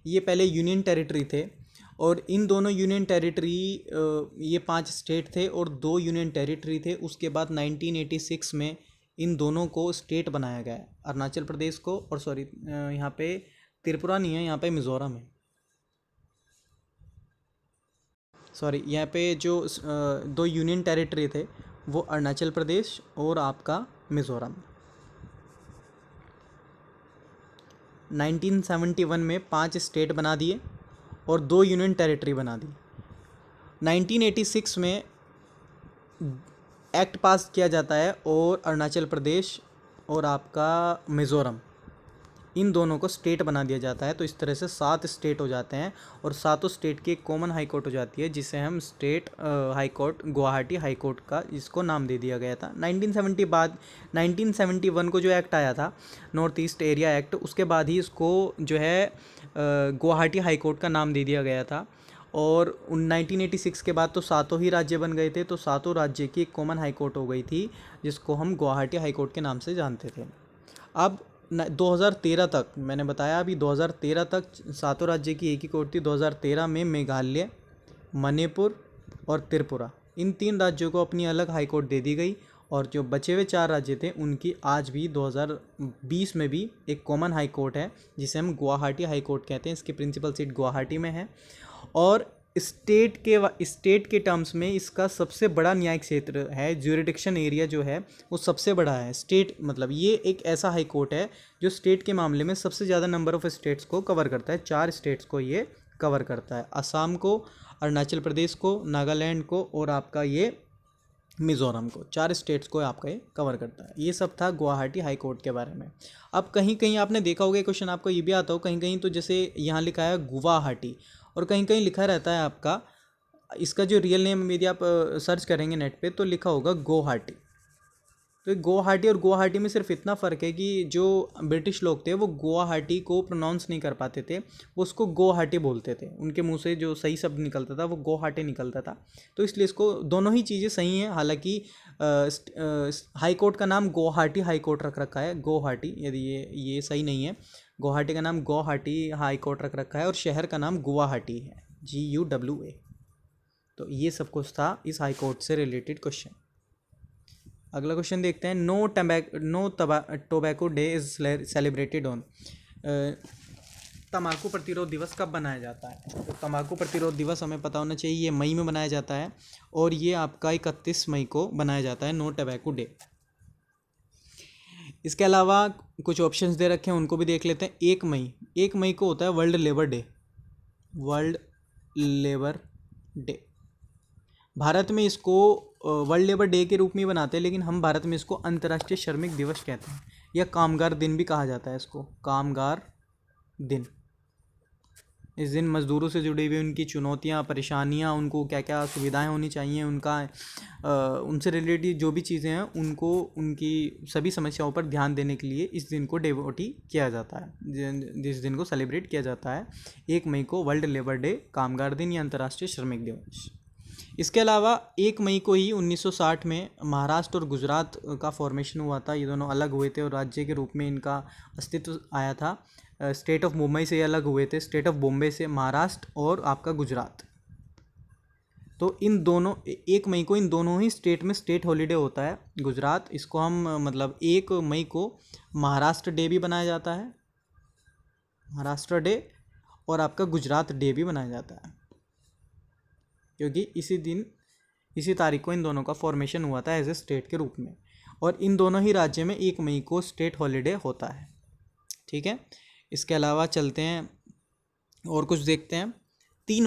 ये पहले यूनियन टेरिटरी थे और इन दोनों यूनियन टेरिटरी, ये 5 स्टेट थे और 2 यूनियन टेरिटरी थे। उसके बाद 1986 में इन दोनों को स्टेट बनाया गया, अरुणाचल प्रदेश को, और सॉरी यहाँ पे त्रिपुरा नहीं है, यहाँ पे मिज़ोरम है। सॉरी, यहाँ पे जो 2 यूनियन टेरिटरी थे वो अरुणाचल प्रदेश और आपका मिज़ोरम। 1971 में 5 स्टेट बना दिए और 2 यूनियन टेरिटरी बना दी। 1986 में एक्ट पास किया जाता है और अरुणाचल प्रदेश और आपका मिज़ोरम, इन दोनों को स्टेट बना दिया जाता है। तो इस तरह से 7 स्टेट हो जाते हैं और 7 स्टेट की एक कॉमन हाई कोर्ट हो जाती है, जिसे हम state high court, Guwahati high court का इसको नाम दे दिया गया था। 1971 को जो एक्ट आया था नॉर्थ ईस्ट एरिया एक्ट, उसके बाद ही इसको जो है गुवाहाटी हाई कोर्ट का नाम दे दिया गया था। और 1986 के बाद तो 7 ही राज्य बन गए थे, तो 7 राज्य की एक कॉमन हाई कोर्ट हो गई थी जिसको हम गुवाहाटी हाई कोर्ट के नाम से जानते थे। अब 2013 तक, मैंने बताया अभी 2013 तक 7 राज्य की एक ही कोर्ट थी। 2013 में मेघालय, मणिपुर और त्रिपुरा, इन 3 राज्यों को अपनी अलग हाई कोर्ट दे दी गई और जो बचे हुए 4 राज्य थे उनकी आज भी 2020 में भी एक कॉमन हाई कोर्ट है जिसे हम गुवाहाटी हाई कोर्ट कहते हैं। इसकी प्रिंसिपल सीट गुवाहाटी में है और स्टेट के टर्म्स में इसका सबसे बड़ा न्यायिक क्षेत्र है, ज्यूरिडिक्शन एरिया जो है वो सबसे बड़ा है। स्टेट मतलब ये एक ऐसा हाई कोर्ट है जो स्टेट के मामले में सबसे ज़्यादा नंबर ऑफ स्टेट्स को कवर करता है। 4 स्टेट्स को ये कवर करता है, असम को, अरुणाचल प्रदेश को, नागालैंड को और आपका ये मिज़ोरम को। 4 स्टेट्स को आपका ये कवर करता है। ये सब था गुवाहाटी हाई कोर्ट के बारे में। अब कहीं कहीं आपने देखा होगा क्वेश्चन आपको ये भी आता हो, कहीं कहीं तो जैसे यहाँ लिखा है गुवाहाटी और कहीं कहीं लिखा रहता है आपका, इसका जो रियल नेम यदि आप सर्च करेंगे नेट पे तो लिखा होगा गुवाहाटी। तो गुवाहाटी और गुवाहाटी में सिर्फ इतना फ़र्क है कि जो ब्रिटिश लोग थे वो गुवाहाटी को प्रोनाउंस नहीं कर पाते थे, वो उसको गुवाहाटी बोलते थे। उनके मुंह से जो सही शब्द निकलता था वो गुवाहाटी निकलता था, तो इसलिए इसको दोनों ही चीज़ें सही हैं। हालांकि हाई कोर्ट का नाम गुवाहाटी हाई कोर्ट रख रखा है, गुवाहाटी, यदि ये सही नहीं है। गुवाहाटी का नाम गुवाहाटी हाई कोर्ट रख रखा है और शहर का नाम गुवाहाटी है, GUWA। तो ये सब कुछ था इस हाई कोर्ट से रिलेटेड क्वेश्चन। अगला क्वेश्चन देखते हैं। No Tobacco Day is celebrated on. तंबाकू प्रतिरोध दिवस कब मनाया जाता है? तो तंबाकू प्रतिरोध दिवस हमें पता होना चाहिए, ये मई में मनाया जाता है और ये आपका 31 मई को मनाया जाता है, नो टोबैको डे। इसके अलावा कुछ ऑप्शंस दे रखे हैं, उनको भी देख लेते हैं। 1 मई को होता है world labour day. World labour day, Bharat में इसको वर्ल्ड लेबर डे के रूप में बनाते हैं, लेकिन हम भारत में इसको अंतर्राष्ट्रीय श्रमिक दिवस कहते हैं या कामगार दिन भी कहा जाता है इसको, कामगार दिन। इस दिन मज़दूरों से जुड़ी हुई उनकी चुनौतियाँ, परेशानियाँ, उनको क्या क्या सुविधाएं होनी चाहिए, उनका उनसे रिलेटेड जो भी चीज़ें हैं उनको, उनकी सभी समस्याओं पर ध्यान देने के लिए इस दिन को डेवोटी किया जाता है, जिस दिन को सेलिब्रेट किया जाता है 1 मई को वर्ल्ड लेबर डे, कामगार दिन या अंतर्राष्ट्रीय श्रमिक दिवस। इसके अलावा 1 मई को ही 1960 में महाराष्ट्र और गुजरात का फॉर्मेशन हुआ था। ये दोनों अलग हुए थे और राज्य के रूप में इनका अस्तित्व आया था। स्टेट ऑफ मुंबई से ये अलग हुए थे, स्टेट ऑफ बॉम्बे से महाराष्ट्र और आपका गुजरात। तो इन दोनों 1 मई को इन दोनों ही स्टेट में स्टेट हॉलीडे होता है। गुजरात, इसको हम मतलब 1 मई को महाराष्ट्र डे भी बनाया जाता है, महाराष्ट्र डे, और आपका गुजरात डे भी बनाया जाता है, क्योंकि इसी दिन, इसी तारीख को इन दोनों का फॉर्मेशन हुआ था एज ए स्टेट के रूप में। और इन दोनों ही राज्य में 1 मई को स्टेट हॉलीडे होता है। ठीक है, इसके अलावा चलते हैं और कुछ देखते हैं। 3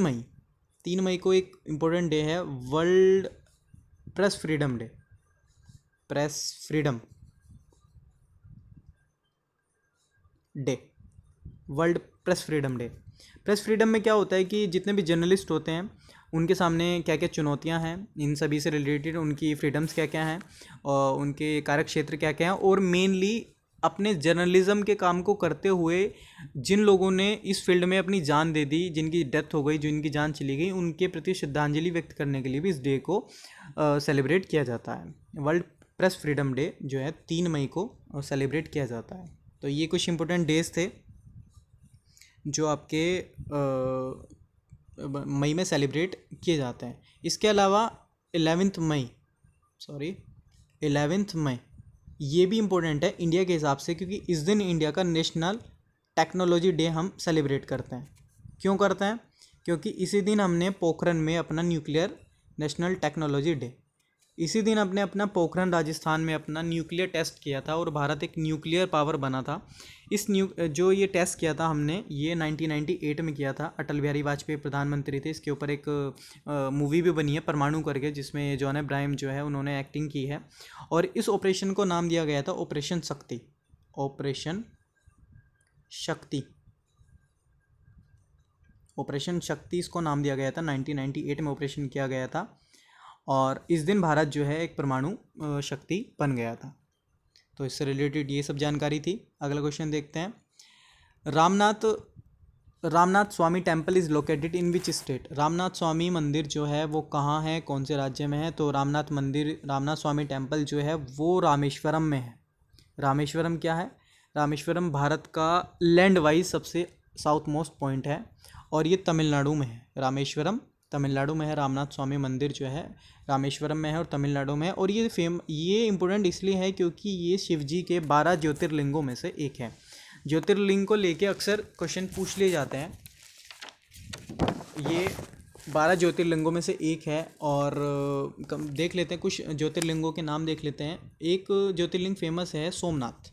मई को एक इम्पोर्टेंट डे है, world press freedom day. Press freedom day, world press freedom day. Press freedom में क्या होता है कि जितने भी जर्नलिस्ट होते हैं उनके सामने क्या क्या चुनौतियां हैं, इन सभी से रिलेटेड उनकी फ्रीडम्स क्या क्या हैं और उनके कार्य क्षेत्र क्या क्या हैं, और मेनली अपने जर्नलिज्म के काम को करते हुए जिन लोगों ने इस फील्ड में अपनी जान दे दी, जिनकी डेथ हो गई, जिनकी जान चली गई, उनके प्रति श्रद्धांजलि व्यक्त करने के लिए भी इस डे को सेलिब्रेट किया जाता है। वर्ल्ड प्रेस फ्रीडम डे जो है 3 मई को सेलिब्रेट किया जाता है। तो ये कुछ इंपॉर्टेंट डेज थे जो आपके मई में सेलिब्रेट किए जाते हैं। इसके अलावा 11 मई ये भी इम्पोर्टेंट है इंडिया के हिसाब से, क्योंकि इस दिन इंडिया का नेशनल टेक्नोलॉजी डे हम सेलिब्रेट करते हैं। क्यों करते हैं? क्योंकि इसी दिन हमने पोखरन में अपना न्यूक्लियर नेशनल टेक्नोलॉजी डे, इसी दिन अपने अपना पोखरन राजस्थान में अपना न्यूक्लियर टेस्ट किया था और भारत एक न्यूक्लियर पावर बना था। इस जो ये टेस्ट किया था हमने, ये 1998 में किया था। अटल बिहारी वाजपेयी प्रधानमंत्री थे। इसके ऊपर एक मूवी भी बनी है परमाणु करके, जिसमें जॉन अब्राहम जो है उन्होंने एक्टिंग की है। और इस ऑपरेशन को नाम दिया गया था ऑपरेशन शक्ति। ऑपरेशन शक्ति, ऑपरेशन शक्ति इसको नाम दिया गया था। 1998 में ऑपरेशन किया गया था और इस दिन भारत जो है एक परमाणु शक्ति बन गया था। तो इससे रिलेटेड ये सब जानकारी थी। अगला क्वेश्चन देखते हैं। Ramanatha Swamy temple is located in which state? Ramanatha Swamy मंदिर जो है वो कहाँ है, कौन से राज्य में है? तो रामनाथ स्वामी टेम्पल जो है वो रामेश्वरम में है। रामेश्वरम क्या है? रामेश्वरम भारत का लैंड वाइज सबसे साउथ मोस्ट पॉइंट है और ये तमिलनाडु में है। रामेश्वरम तमिलनाडु में है। रामनाथ स्वामी मंदिर जो है रामेश्वरम में है और तमिलनाडु में है। और ये इम्पोर्टेंट इसलिए है क्योंकि ये शिव जी के 12 ज्योतिर्लिंगों में से एक है। ज्योतिर्लिंग को लेके अक्सर क्वेश्चन पूछ लिए जाते हैं। ये 12 ज्योतिर्लिंगों में से एक है और देख लेते हैं कुछ ज्योतिर्लिंगों के नाम देख लेते हैं। एक ज्योतिर्लिंग फेमस है सोमनाथ।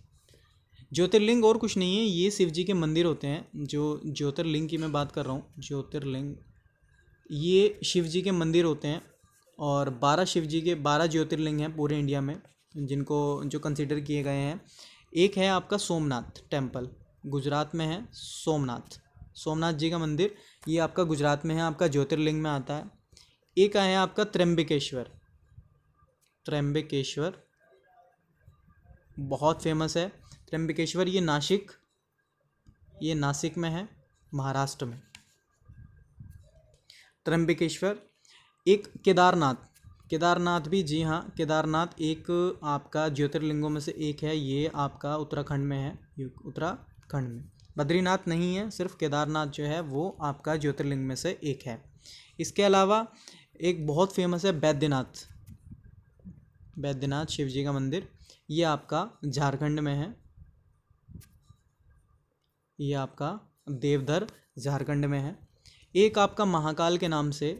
ज्योतिर्लिंग और कुछ नहीं है, ये शिव जी के मंदिर होते हैं। जो ज्योतिर्लिंग की मैं बात कर रहा हूँ, ज्योतिर्लिंग ये शिव जी के मंदिर होते हैं और 12 ज्योतिर्लिंग हैं पूरे इंडिया में जो कंसिडर किए गए हैं। एक है आपका सोमनाथ टेम्पल, गुजरात में है। सोमनाथ जी का मंदिर, ये आपका गुजरात में है, आपका ज्योतिर्लिंग में आता है। एक है आपका त्र्यंबकेश्वर बहुत फेमस है। त्र्यंबकेश्वर ये नासिक में है, महाराष्ट्र में। त्र्यंबकेश्वर। एक केदारनाथ भी, जी हाँ, केदारनाथ एक आपका ज्योतिर्लिंगों में से एक है। ये आपका उत्तराखंड में है, उत्तराखंड में। बद्रीनाथ नहीं है, सिर्फ केदारनाथ जो है वो आपका ज्योतिर्लिंग में से एक है। इसके अलावा एक बहुत फेमस है बैद्यनाथ शिव जी का मंदिर। ये आपका झारखंड में है। ये आपका देवधर झारखंड में है। एक आपका महाकाल के नाम से,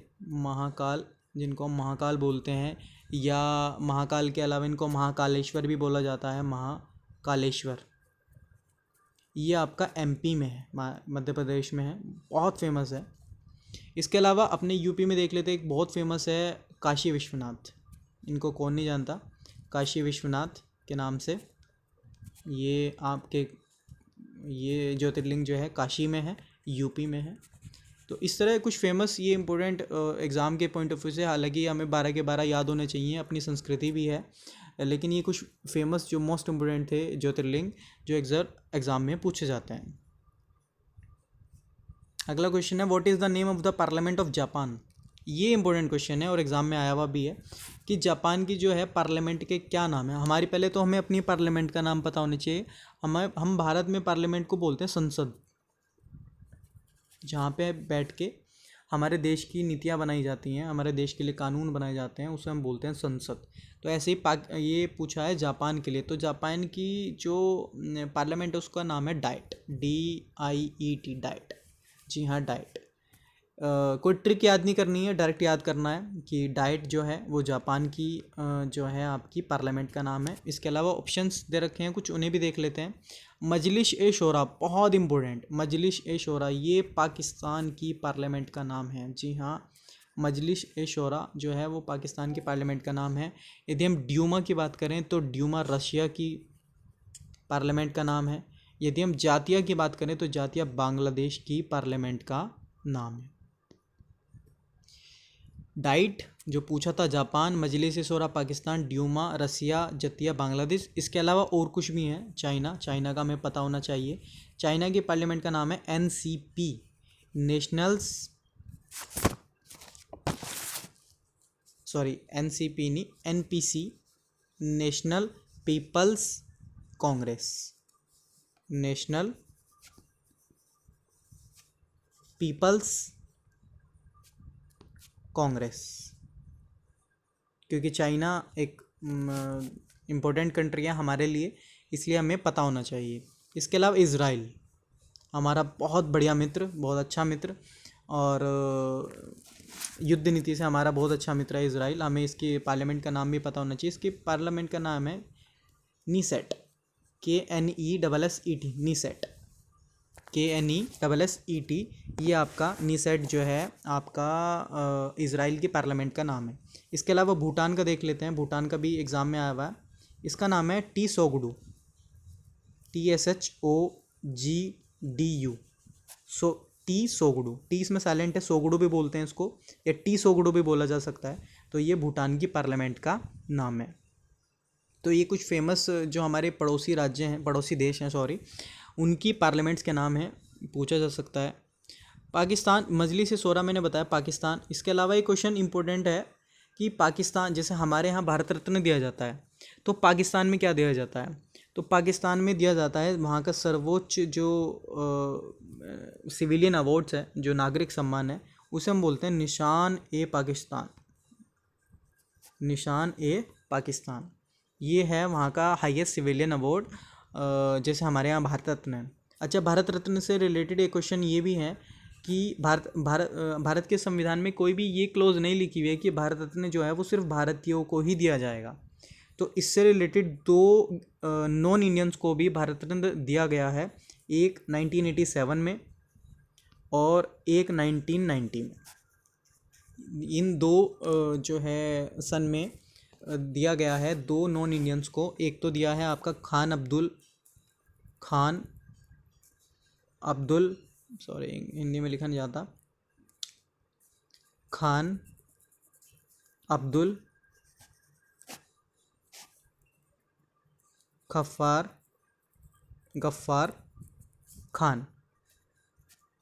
जिनको हम महाकाल बोलते हैं, या महाकाल के अलावा इनको महाकालेश्वर भी बोला जाता है। महाकालेश्वर ये आपका एमपी में है, मध्य प्रदेश में है, बहुत फेमस है। इसके अलावा अपने यूपी में देख लेते हैं, एक बहुत फेमस है काशी विश्वनाथ। इनको कौन नहीं जानता, काशी विश्वनाथ के नाम से। ये ज्योतिर्लिंग जो है काशी में है, यूपी में है। तो इस तरह कुछ फेमस ये इंपॉर्टेंट एग्ज़ाम के पॉइंट ऑफ व्यू से, हालांकि हमें 12 के 12 याद होने चाहिए, अपनी संस्कृति भी है, लेकिन ये कुछ फेमस जो मोस्ट इम्पोर्टेंट थे ज्योतिर्लिंग जो एग्ज़ाम में पूछे जाते हैं। अगला क्वेश्चन है what is the name of the parliament of Japan. ये इंपॉर्टेंट क्वेश्चन है और एग्ज़ाम में आया हुआ भी है कि जापान की जो है पार्लियामेंट के क्या नाम है। हमारी पहले तो हमें अपनी पार्लियामेंट का नाम पता होना चाहिए। हम भारत में पार्लियामेंट को बोलते हैं संसद, जहाँ पे बैठ के हमारे देश की नीतियाँ बनाई जाती हैं, हमारे देश के लिए कानून बनाए जाते हैं, उसे हम बोलते हैं संसद। तो ऐसे ही ये पूछा है जापान के लिए, तो जापान की जो पार्लियामेंट है उसका नाम है डाइट, DIET, डाइट। जी हाँ, डाइट। कोई ट्रिक याद नहीं करनी है, डायरेक्ट याद करना है कि डाइट जो है वो जापान की जो है आपकी पार्लियामेंट का नाम है। इसके अलावा ऑप्शंस दे रखे हैं कुछ, उन्हें भी देख लेते हैं। मजलिस ए शोरा, बहुत इंपॉर्टेंट, मजलिस ए शोरा ये पाकिस्तान की पार्लियामेंट का नाम है। जी हाँ, मजलिस ए शोरा जो है वो पाकिस्तान की पार्लियामेंट का नाम है। यदि हम ड्यूमा की बात करें तो ड्यूमा रशिया की पार्लियामेंट का नाम है। यदि हम जातिया की बात करें तो जातिया बांग्लादेश की पार्लियामेंट का नाम है। डाइट जो पूछा था जापान, मजलिस शोरा पाकिस्तान, ड्यूमा रसिया, जतिया बांग्लादेश। इसके अलावा और कुछ भी हैं, चाइना का हमें पता होना चाहिए। चाइना की पार्लियामेंट का नाम है NCP, नेशनल्स NCP नहीं, NPC, National People's Congress, National People's Congress. क्योंकि चाइना एक इम्पोर्टेंट कंट्री है हमारे लिए, इसलिए हमें पता होना चाहिए। इसके अलावा इज़राइल हमारा बहुत बढ़िया मित्र, बहुत अच्छा मित्र, और युद्ध नीति से हमारा बहुत अच्छा मित्र है इज़राइल। हमें इसकी पार्लियामेंट का नाम भी पता होना चाहिए। इसकी पार्लियामेंट का नाम है नीसेट, KNESSET, नीसेट, KNESSET। ये आपका नीसेट जो है आपका इज़राइल की पार्लियामेंट का नाम है। इसके अलावा भूटान का देख लेते हैं, भूटान का भी एग्ज़ाम में आया हुआ है। इसका नाम है TSOGDU, TSHOGDU, TSOGDU। टी इसमें साइलेंट है, सोगडू भी बोलते हैं इसको, या TSOGDU भी बोला जा सकता है। तो ये भूटान की पार्लियामेंट का नाम है। तो ये कुछ फेमस जो हमारे पड़ोसी राज्य हैं, पड़ोसी देश हैं सॉरी, उनकी पार्लियामेंट्स के नाम हैं, पूछा जा सकता है। पाकिस्तान, मजलिस शोरा मैंने बताया पाकिस्तान। इसके अलावा एक क्वेश्चन इंपॉर्टेंट है कि पाकिस्तान, जैसे हमारे यहाँ भारत रत्न दिया जाता है, तो पाकिस्तान में क्या दिया जाता है? तो पाकिस्तान में दिया जाता है वहाँ का सर्वोच्च जो सिविलियन अवार्ड्स है, जो नागरिक सम्मान है, उसे हम बोलते हैं निशान ए पाकिस्तान, निशान ए पाकिस्तान। ये है वहाँ का हाईएस्ट सिविलियन अवार्ड, जैसे हमारे यहाँ भारत रत्न है। अच्छा, भारत रत्न से रिलेटेड एक क्वेश्चन ये भी है कि भारत के संविधान में कोई भी ये क्लोज नहीं लिखी हुई है कि भारत रत्न जो है वो सिर्फ भारतीयों को ही दिया जाएगा। तो इससे रिलेटेड 2 नॉन इंडियंस को भी भारत रत्न दिया गया है, एक 1987 में और एक 1990 में। इन 2 जो है सन में दिया गया है 2 नॉन इंडियंस को। एक तो दिया है आपका खान अब्दुल सॉरी हिंदी में लिखा नहीं जाता, खान अब्दुल गफ्फार खान,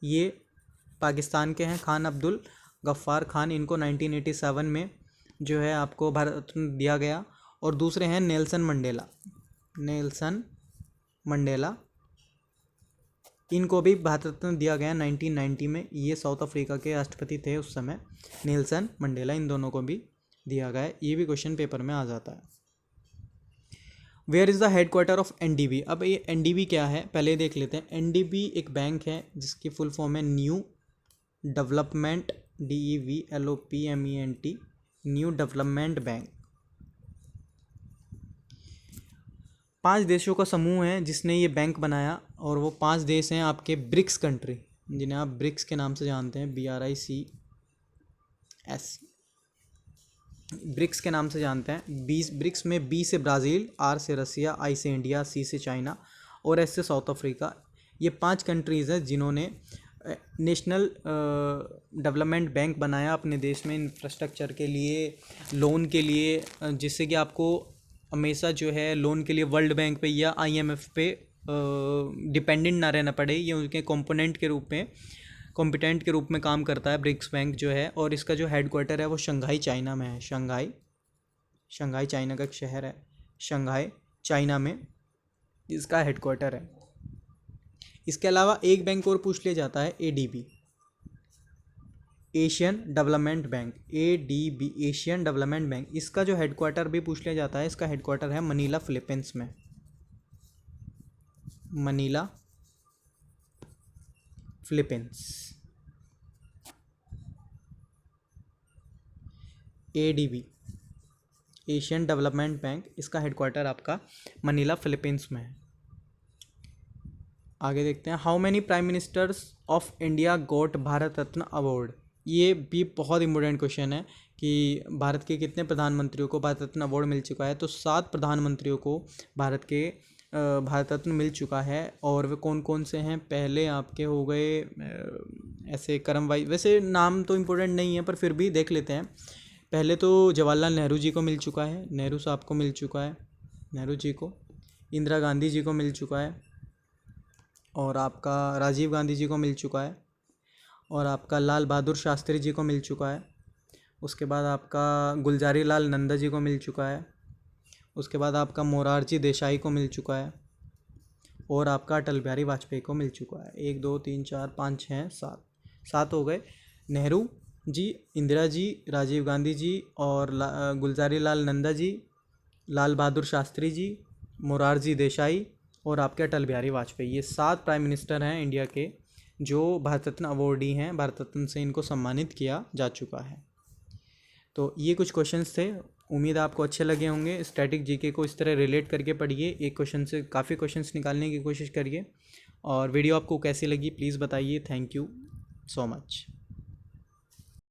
ये पाकिस्तान के हैं, खान अब्दुल गफ्फार खान। इनको 1987 में जो है आपको भारत रत्न दिया गया। और दूसरे हैं नेल्सन मंडेला, इनको भी भारत रत्न दिया गया 1990 में। ये साउथ अफ्रीका के राष्ट्रपति थे उस समय, नेल्सन मंडेला, इन दोनों को भी दिया गया है। ये भी क्वेश्चन पेपर में आ जाता है। Where is the headquarter of NDB। अब ये NDB क्या है पहले देख लेते हैं। NDB एक बैंक है जिसकी फुल फॉर्म है new development, DEVLOPMENT, new development bank. 5 देशों का समूह है जिसने ये बैंक बनाया, और वो 5 देश हैं आपके ब्रिक्स कंट्री, जिन्हें आप ब्रिक्स के नाम से जानते हैं, BRICS, ब्रिक्स के नाम से जानते हैं। ब्रिक्स में B से ब्राज़ील, R से रसिया, I से इंडिया, C से चाइना और S से साउथ अफ्रीका। ये 5 कंट्रीज़ हैं जिन्होंने नेशनल डेवलपमेंट बैंक बनाया अपने देश में इंफ्रास्ट्रक्चर के लिए, लोन के लिए, जिससे कि आपको हमेशा जो है लोन के लिए वर्ल्ड बैंक पे या आईएमएफ पे डिपेंडेंट ना रहना पड़े। ये उनके कॉम्पिटेंट के रूप में काम करता है ब्रिक्स बैंक जो है। और इसका जो हेडक्वार्टर है वो शंघाई चाइना में है। शंघाई चाइना का एक शहर है, शंघाई चाइना में इसका हेडक्वार्टर है। इसके अलावा एक बैंक और पूछ लिया जाता है, ADB, Asian development bank, ADB Asian development bank. इसका जो हेडक्वार्टर भी पूछ लिया जाता है, इसका हेडक्वार्टर है मनीला फिलीपींस में, Manila Philippines. ADB Asian development bank, इसका हेडक्वार्टर आपका मनीला फिलीपींस में है। आगे देखते हैं, how many prime ministers of India got Bharat Ratna award. ये भी बहुत इंपॉर्टेंट क्वेश्चन है कि भारत के कितने प्रधानमंत्रियों को भारत रत्न अवार्ड मिल चुका है। तो 7 प्रधानमंत्रियों को भारत रत्न मिल चुका है। और वे कौन कौन से हैं? पहले आपके हो गए ऐसे क्रम वाइज, वैसे नाम तो इम्पोर्टेंट नहीं है पर फिर भी देख लेते हैं। पहले तो जवाहरलाल नेहरू जी को मिल चुका है, नेहरू साहब को मिल चुका है, नेहरू जी को। इंदिरा गांधी जी को मिल चुका है, और आपका राजीव गांधी जी को मिल चुका है, और आपका लाल बहादुर शास्त्री जी को मिल चुका है। उसके बाद आपका गुलजारी लाल नंदा जी को मिल चुका है। उसके बाद आपका मोरारजी देसाई को मिल चुका है, और आपका अटल बिहारी वाजपेयी को मिल चुका है। 1 2 3 4 5 6 7 हो गए। नेहरू जी, इंदिरा जी, राजीव गांधी जी, और गुलजारी लाल नंदा जी, लाल बहादुर शास्त्री जी, मोरारजी देसाई, और आपके अटल बिहारी वाजपेयी। ये 7 प्राइम मिनिस्टर हैं इंडिया के जो भारत रत्न अवॉर्डी हैं। भारत रत्न से इनको सम्मानित किया जा चुका है। तो ये कुछ क्वेश्चंस थे, उम्मीद आपको अच्छे लगे होंगे। स्टैटिक जीके को इस तरह रिलेट करके पढ़िए, एक क्वेश्चन से काफ़ी क्वेश्चंस निकालने की कोशिश करिए। और वीडियो आपको कैसी लगी प्लीज़ बताइए। Thank you so much.